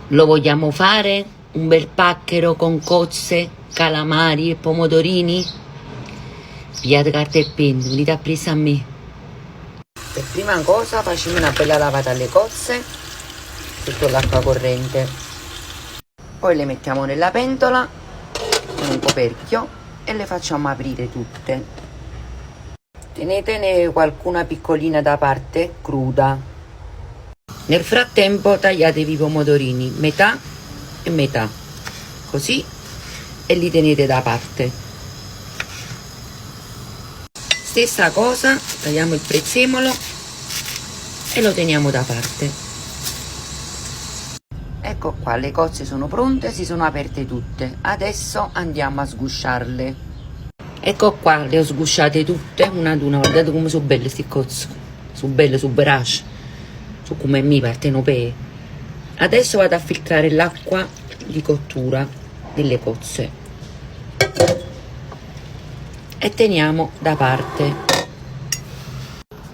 Lo vogliamo fare? Un bel pacchero con cozze, calamari e pomodorini? Pigliate carta e penna, venite a presa a me. Per prima cosa facciamo una bella lavata alle cozze sotto l'acqua corrente. Poi le mettiamo nella pentola con un coperchio e le facciamo aprire tutte. Tenetene qualcuna piccolina da parte, cruda. Nel frattempo tagliatevi i pomodorini, metà e metà, così, e li tenete da parte. Stessa cosa, tagliamo il prezzemolo e lo teniamo da parte. Ecco qua, le cozze sono pronte, si sono aperte tutte. Adesso andiamo a sgusciarle. Ecco qua, le ho sgusciate tutte, una ad una. Guardate come sono belle queste cozze. Sono belle, sono brace. Sono come mi partenopee. Adesso vado a filtrare l'acqua di cottura delle cozze. E teniamo da parte.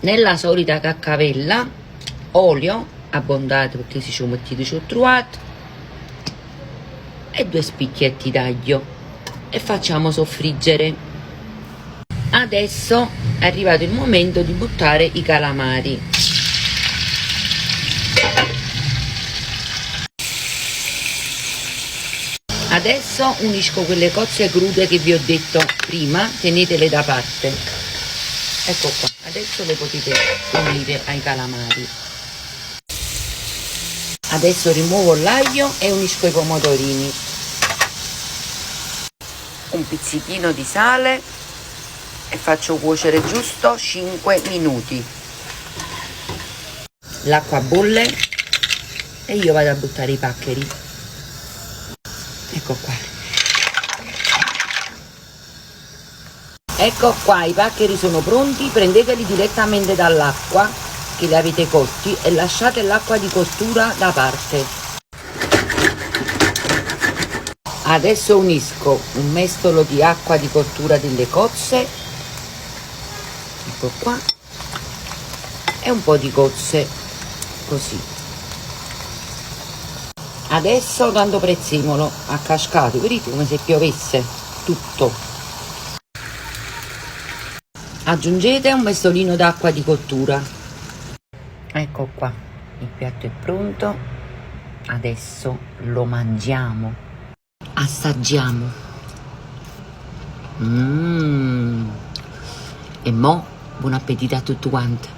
Nella solita caccavella, olio, abbondate perché si ci mettete ci ho trovato, e 2 spicchietti d'aglio e facciamo soffriggere. Adesso è arrivato il momento di buttare i calamari. Adesso unisco quelle cozze crude che vi ho detto prima, tenetele da parte. Ecco qua, adesso le potete unire ai calamari. Adesso rimuovo l'aglio e unisco i pomodorini. Un pizzichino di sale e faccio cuocere giusto 5 minuti. L'acqua bolle e io vado a buttare i paccheri. Ecco qua. Ecco qua, i paccheri sono pronti, prendeteli direttamente dall'acqua che li avete cotti e lasciate l'acqua di cottura da parte. Adesso unisco un mestolo di acqua di cottura delle cozze, ecco qua, e un po' di cozze, così. Adesso tanto prezzemolo a cascate, vedete come se piovesse tutto. Aggiungete un mestolino d'acqua di cottura. Ecco qua, il piatto è pronto. Adesso lo mangiamo. Assaggiamo. E mo' buon appetito a tutti quanti.